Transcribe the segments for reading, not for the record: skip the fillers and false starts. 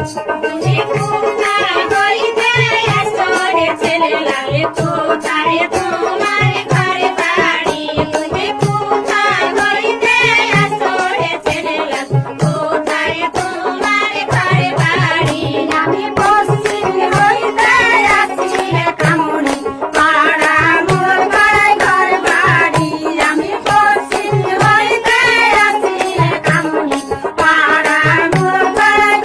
তুমি কোথায় হইতে আসরে ছেলে লাগে কোথায় তোমার ঘরে বাড়ি তুমি কোথায় হইতে আসরে ছেলে লাগে কোথায় তোমার ঘরে বাড়ি আমি পশ্চিম হইতে আসি কামড়ি পাড়া মোর ঘর বাড়ি আমি পশ্চিম হইতে আসি কামড়ি পাড়া মোর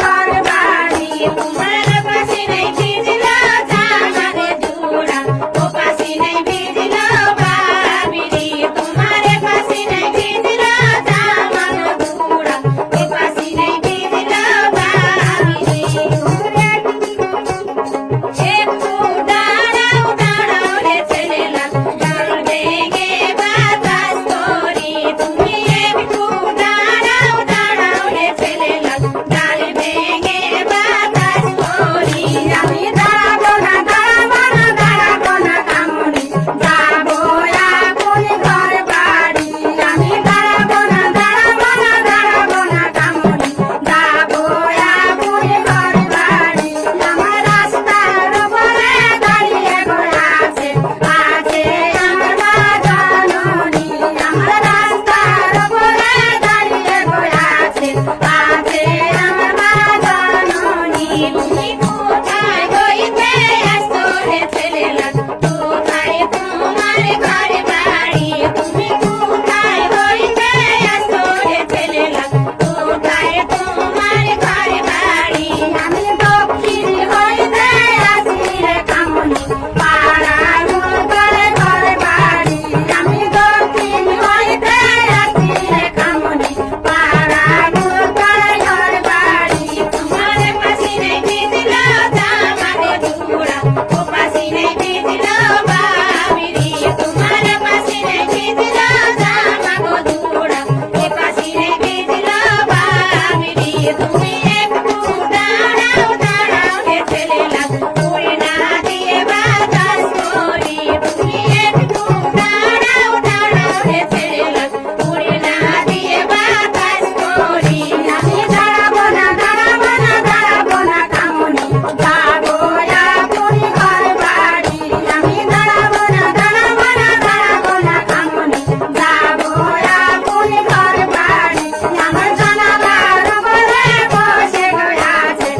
ঘর বাড়ি তোমার পাশে নাই ভিজলো জামারে জোড়া ও পাশে নাই ভিজলো বাবিরি তোমার পাশে নাই ভিজলো জামার জোড়া ও পাশে নাই ভিজলো বাবিরি একটু দাঁড়াও দাঁড়াও রে ছেলেলা ডাল ভেঙে বাতাস করি তুমি একটু দাঁড়াও দাঁড়াও রে ছেলেলা ডাল ভেঙে বাতাস করি আমি দাঁড়াবো না কামড়ি যাবো আপন ঘর বাড়ি আমি দাঁড়াবো না কামড়ি যাবো আপন ঘর বাড়ি আমার রাস্তার উপরে দাঁড়িয়ে আছে আমার মা জননী আমার রাস্তার উপরে দাঁড়িয়ে আছে আমার মা জননী তুমি কোথায় হইতে আসরে ছেলেলা কোথায় তোমার ঘর বাড়ি তুমি কোথায় হইতে আসরে ছেলেলা কোথায় তোমার ঘর বাড়ি আমি দক্ষিণ হইতে আসি রে কামনি পাড়া মোর ঘর বাড়ি আমি দক্ষিণ হইতে আসি রে কামনি পাড়া মোর ঘর বাড়ি তোমার পাশে নাই ভিজলো জামারে জোড়া ও পাশে নাই ভিজলো বাবিরি তোমার পাশে নাই ভিজলো জামাগো জোড়া ও পাশে নাই ভিজলো বাবিরি তুমি একটু দাঁড়াও দাঁড়াও রে ছেলেলা উড়ে না দিয়ে বাতাস করি তুমি একটু দাঁড়াও দাঁড়াও রে ছেলেলা উড়ে না দিয়ে বাতাস করি আমি দাঁড়াবো না কামনি যাবো আপন ঘর বাড়ি আমি দাঁড়াবো না কামনি যাবো আপন ঘর বাড়ি আমার জানালার উপরে বসে আছে